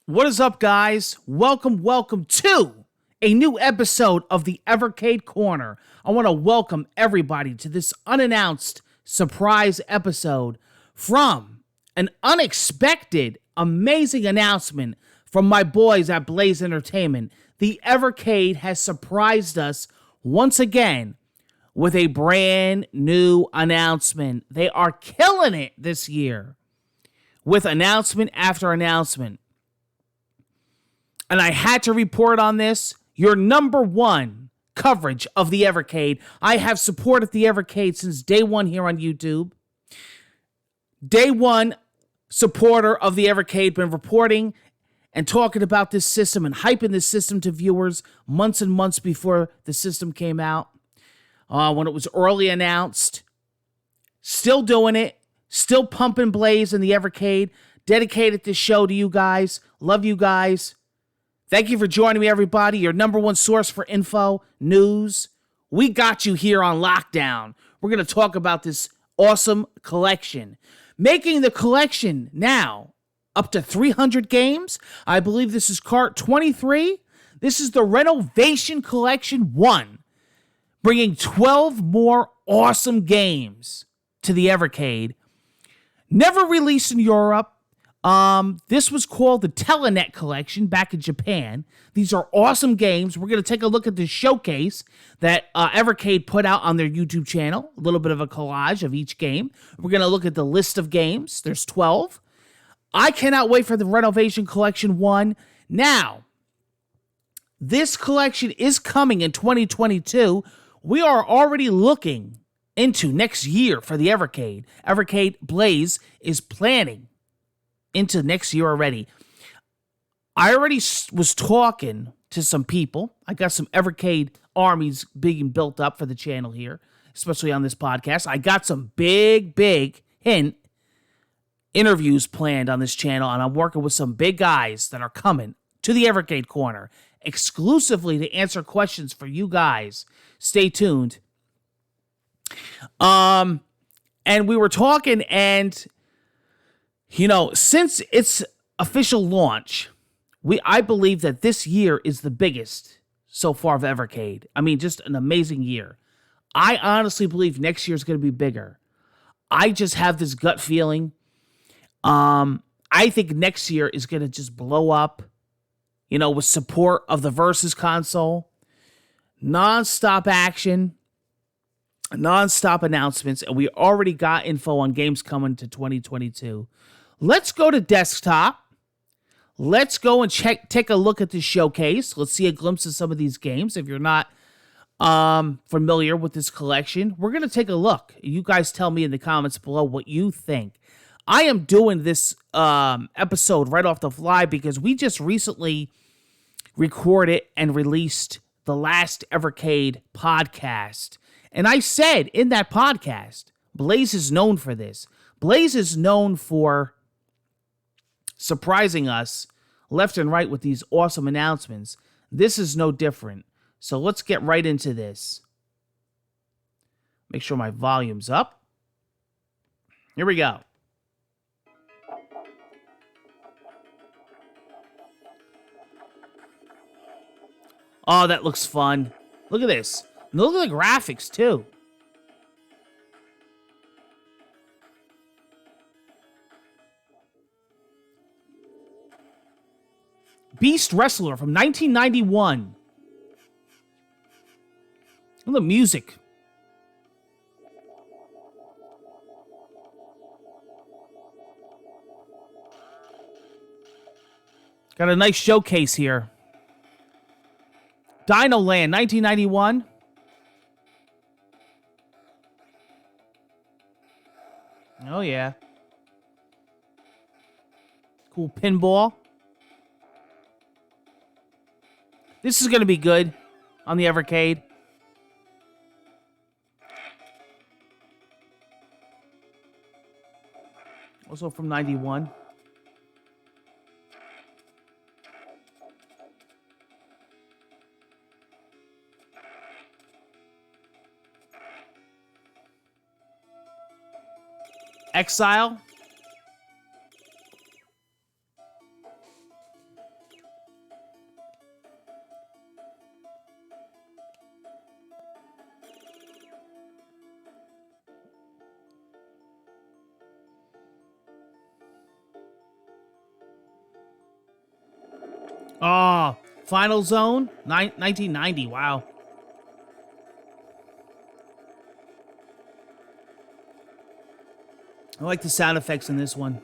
What is up, guys? Welcome to a new episode of the Evercade Corner. I want to welcome everybody to this unannounced surprise episode from an unexpected, amazing announcement from my boys at Blaze Entertainment. The Evercade has surprised us once again with a brand new announcement. They are killing it this year with announcement after announcement. And I had to report on this, your number one coverage of the Evercade. I have supported the Evercade since day one here on YouTube. Day one supporter of the Evercade, been reporting and talking about this system and hyping this system to viewers months and months before the system came out. When it was early announced. Still doing it. Still pumping Blaze in the Evercade. Dedicated this show to you guys. Love you guys. Thank you for joining me, everybody. Your number one source for info, news. We got you here on lockdown. We're going to talk about this awesome collection. Making the collection now up to 300 games. I believe this is cart 23. This is the Renovation Collection 1. Bringing 12 more awesome games to the Evercade. Never released in Europe. This was called the Telenet Collection back in Japan. These are awesome games. We're going to take a look at the showcase that Evercade put out on their YouTube channel. A little bit of a collage of each game. We're going to look at the list of games. There's 12. I cannot wait for the Renovation Collection 1. Now, this collection is coming in 2022. We are already looking into next year for the Evercade. Evercade Blaze is planning into next year already. I already was talking to some people. I got some Evercade armies being built up for the channel here, especially on this podcast. I got some big interviews planned on this channel, and I'm working with some big guys that are coming to the Evercade Corner exclusively to answer questions for you guys. Stay tuned. And we were talking, and since its official launch, I believe that this year is the biggest so far of Evercade. I mean, just an amazing year. I honestly believe next year is going to be bigger. I just have this gut feeling. I think next year is going to just blow up, with support of the Versus console, non-stop action, non-stop announcements, and we already got info on games coming to 2022. Let's go to desktop. Let's go and take a look at the showcase. Let's see a glimpse of some of these games. If you're not familiar with this collection, we're going to take a look. You guys tell me in the comments below what you think. I am doing this episode right off the fly because we just recently recorded and released the last Evercade podcast. And I said in that podcast, Blaze is known for this. Blaze is known for surprising us left and right with these awesome announcements. This is no different. So let's get right into this. Make sure my volume's up. Here we go. Oh, that looks fun. Look at this. Look at the graphics, too. Beast Wrestler from 1991. Look at the music. Got a nice showcase here. Dino Land, 1991. Oh, yeah. Cool pinball. This is going to be good on the Evercade. Also from 91. Exile. Oh, Final Zone, 1990. Wow. I like the sound effects in this one.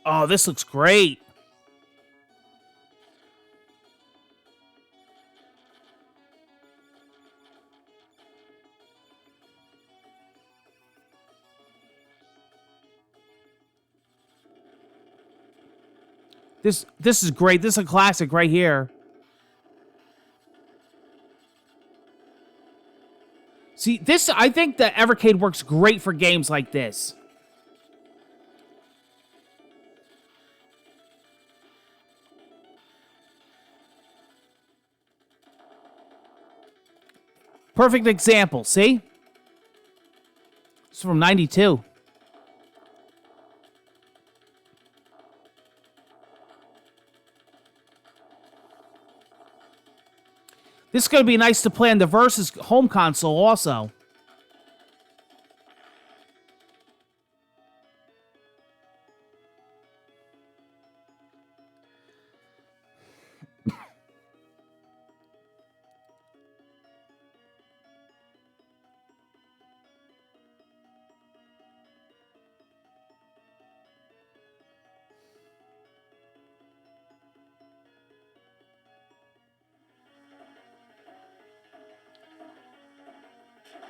Oh, this looks great. This is great. This is a classic right here. See, this I think the Evercade works great for games like this. Perfect example, see? It's from 92. This is going to be nice to play on the Versus home console also.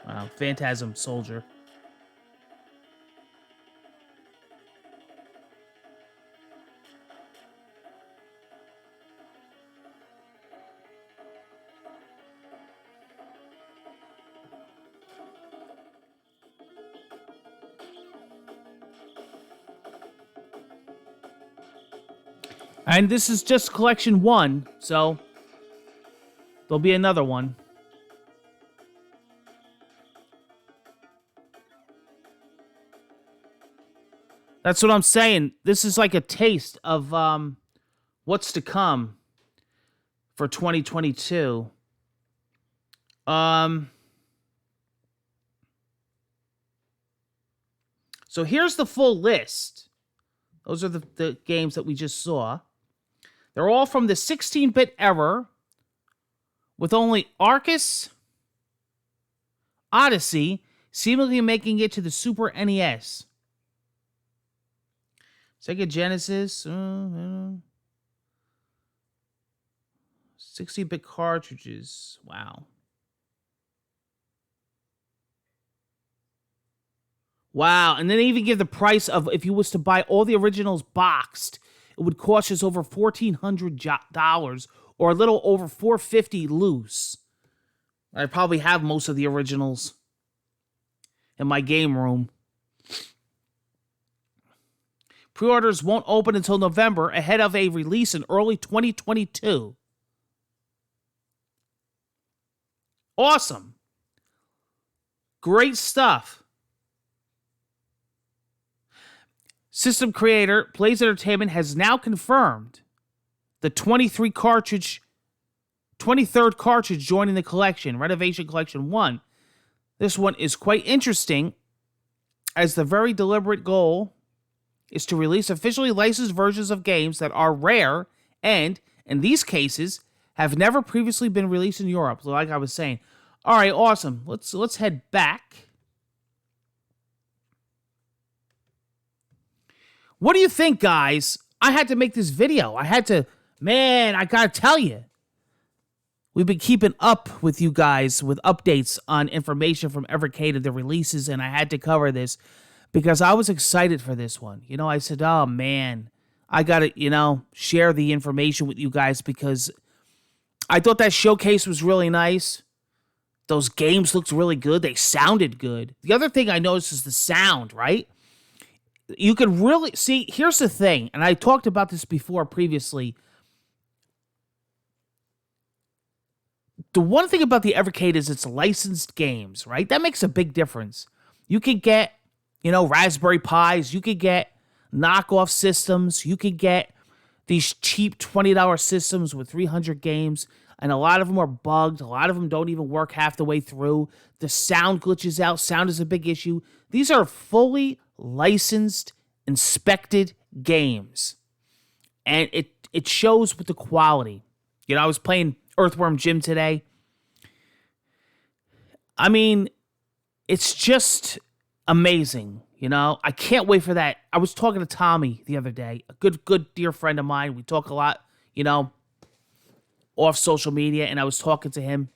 Wow, Phantasm Soldier. And this is just collection 1, so there'll be another one. That's what I'm saying. This is like a taste of what's to come for 2022. So here's the full list. Those are the games that we just saw. They're all from the 16-bit era, with only Arcus, Odyssey seemingly making it to the Super NES. Sega Genesis, 60-bit cartridges. Wow. Wow, and then they even give the price of if you was to buy all the originals boxed, it would cost us over $1,400 or a little over $450 loose. I probably have most of the originals in my game room. Pre-orders won't open until November, ahead of a release in early 2022. Awesome. Great stuff. System creator Blaze Entertainment has now confirmed the 23rd cartridge joining the collection, Renovation Collection 1. This one is quite interesting, as the very deliberate goal is to release officially licensed versions of games that are rare and, in these cases, have never previously been released in Europe, like I was saying. All right, awesome. Let's head back. What do you think, guys? I had to make this video. I gotta tell you. We've been keeping up with you guys with updates on information from Evercade and the releases, and I had to cover this because I was excited for this one. You know, I said, oh, man, I gotta, share the information with you guys because I thought that showcase was really nice. Those games looked really good. They sounded good. The other thing I noticed is the sound, right? You can really see, here's the thing, and I talked about this before previously. The one thing about the Evercade is it's licensed games, right? That makes a big difference. You could get, Raspberry Pis. You could get knockoff systems. You can get these cheap $20 systems with 300 games, and a lot of them are bugged. A lot of them don't even work half the way through. The sound glitches out. Sound is a big issue. These are fully licensed, inspected games, and it shows with the quality. You know, I was playing Earthworm Jim today. I mean, it's just amazing. You know, I can't wait for that. I was talking to Tommy the other day, a good dear friend of mine. We talk a lot, you know, off social media, and I was talking to him.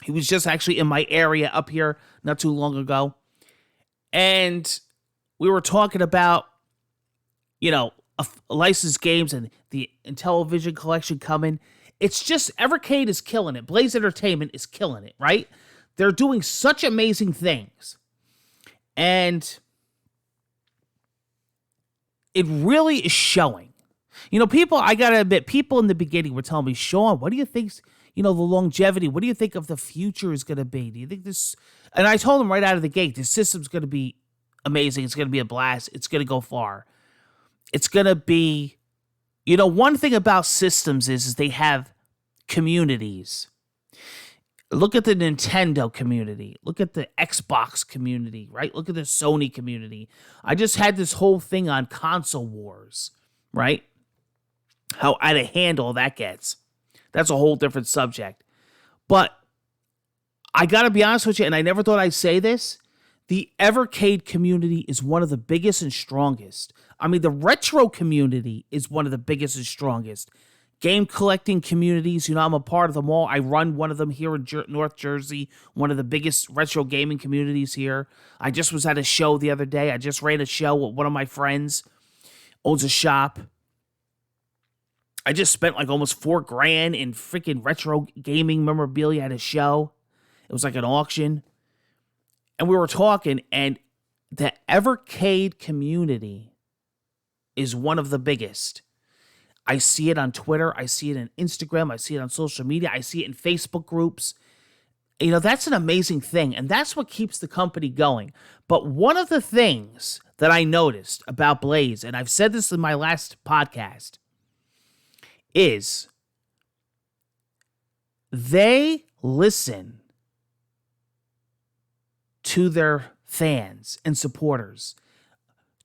He was just actually in my area up here not too long ago. And we were talking about, you know, licensed games and the Intellivision collection coming. It's just, Evercade is killing it. Blaze Entertainment is killing it, right? They're doing such amazing things. And it really is showing. You know, I gotta admit, people in the beginning were telling me, Sean, what do you think, you know, the longevity, what do you think of the future is gonna be? Do you think this, and I told them right out of the gate, this system's gonna be amazing, it's gonna be a blast, it's gonna go far. It's gonna be, you know, one thing about systems is they have communities. Look at the Nintendo community. Look at the Xbox community, right? Look at the Sony community. I just had this whole thing on console wars, right? How out of hand all that gets. That's a whole different subject. But I got to be honest with you, and I never thought I'd say this, the Evercade community is one of the biggest and strongest. I mean, the retro community is one of the biggest and strongest. Game collecting communities, you know, I'm a part of them all. I run one of them here in North Jersey, one of the biggest retro gaming communities here. I just was at a show the other day. I just ran a show with one of my friends, owns a shop. I just spent like almost $4,000 in freaking retro gaming memorabilia at a show. It was like an auction. And we were talking, and the Evercade community is one of the biggest. I see it on Twitter. I see it on Instagram. I see it on social media. I see it in Facebook groups. You know, that's an amazing thing, and that's what keeps the company going. But one of the things that I noticed about Blaze, and I've said this in my last podcast, is they listen to their fans and supporters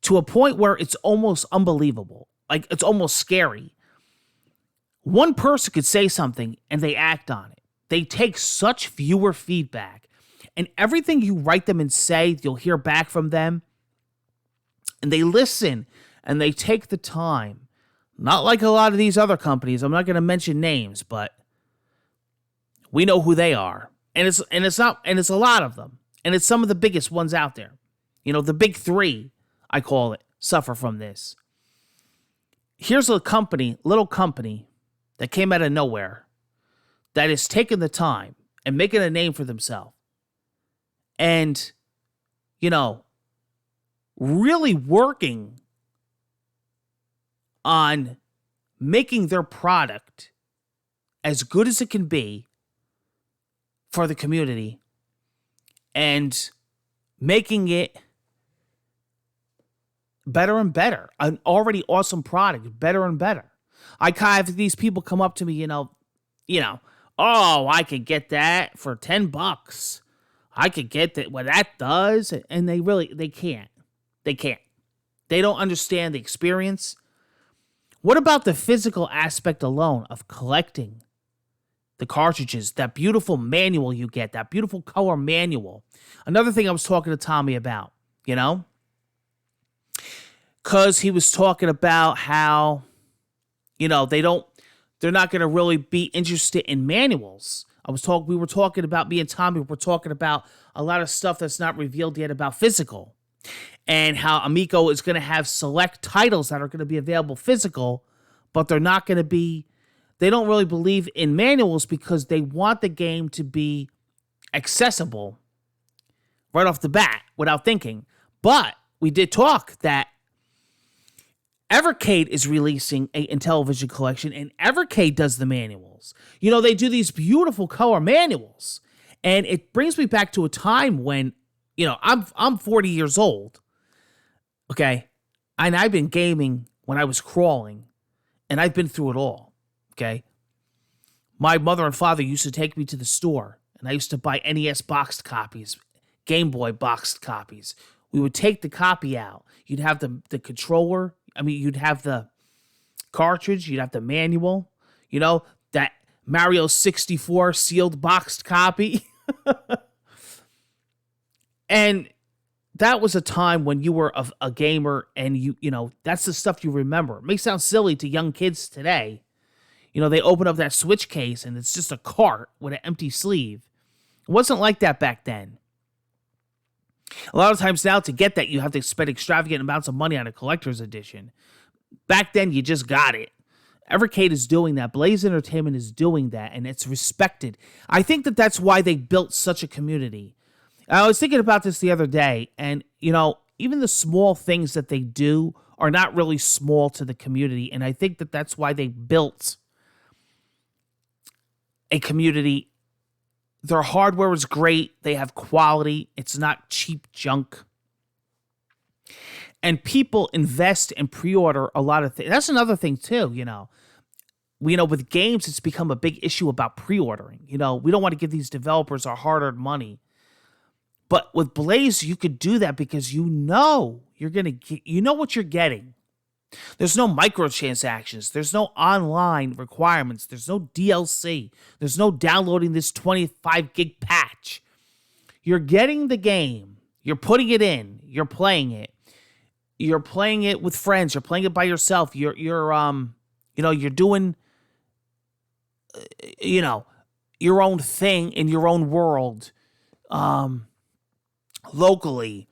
to a point where it's almost unbelievable. Like, it's almost scary. One person could say something and they act on it. They take such viewer feedback, and everything you write them and say, you'll hear back from them. And they listen and they take the time. Not like a lot of these other companies. I'm not going to mention names, but we know who they are. And it's a lot of them. And it's some of the biggest ones out there. You know, the big three, I call it, suffer from this. Here's a company, little company, that came out of nowhere, that is taking the time and making a name for themselves. And, you know, really working on making their product as good as it can be for the community and making it better and better. An already awesome product, better and better. I kind of, these people come up to me, you know, oh, I could get that for $10. I could get that, what that does. And they can't. They can't. They don't understand the experience. What about the physical aspect alone of collecting the cartridges, that beautiful manual you get, that beautiful color manual? Another thing I was talking to Tommy about, you know, because he was talking about how, you know, they're not going to really be interested in manuals. We were talking about, me and Tommy were talking about a lot of stuff that's not revealed yet about physical, and how Amico is going to have select titles that are going to be available physical, but they're not going to be, they don't really believe in manuals because they want the game to be accessible right off the bat without thinking. But we did talk that Evercade is releasing a Intellivision collection, and Evercade does the manuals. You know, they do these beautiful color manuals. And it brings me back to a time when, you know, I'm 40 years old. Okay. And I've been gaming when I was crawling, and I've been through it all, okay? My mother and father used to take me to the store, and I used to buy NES boxed copies, Game Boy boxed copies. We would take the copy out. You'd have the controller. You'd have the cartridge. You'd have the manual. That Mario 64 sealed boxed copy. And that was a time when you were a gamer, and that's the stuff you remember. It may sound silly to young kids today. They open up that Switch case and it's just a cart with an empty sleeve. It wasn't like that back then. A lot of times now, to get that, you have to spend extravagant amounts of money on a collector's edition. Back then, you just got it. Evercade is doing that. Blaze Entertainment is doing that, and it's respected. I think that's why they built such a community. I was thinking about this the other day, and, even the small things that they do are not really small to the community, and I think that's why they built a community. Their hardware is great. They have quality. It's not cheap junk. And people invest and pre-order a lot of things. That's another thing, too, with games, it's become a big issue about pre-ordering. We don't want to give these developers our hard-earned money. But with Blaze, you could do that because you're going to get, what you're getting. There's no microtransactions. There's no online requirements. There's no DLC. There's no downloading this 25 gig patch. You're getting the game. You're putting it in. You're playing it. You're playing it with friends. You're playing it by yourself. You're doing, your own thing in your own world, locally.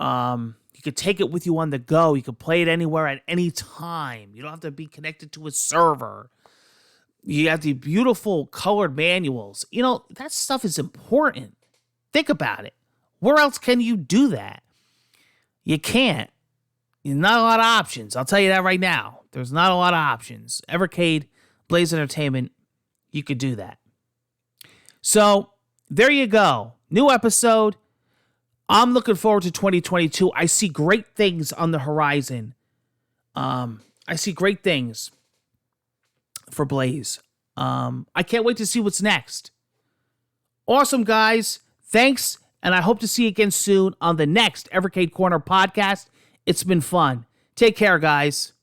You could take it with you on the go. You could play it anywhere at any time. You don't have to be connected to a server. You have the beautiful colored manuals. That stuff is important. Think about it. Where else can you do that? You can't. There's not a lot of options. I'll tell you that right now. There's not a lot of options. Evercade, Blaze Entertainment, you could do that. So, there you go. New episode. I'm looking forward to 2022. I see great things on the horizon. I see great things for Blaze. I can't wait to see what's next. Awesome, guys. Thanks, and I hope to see you again soon on the next Evercade Corner podcast. It's been fun. Take care, guys.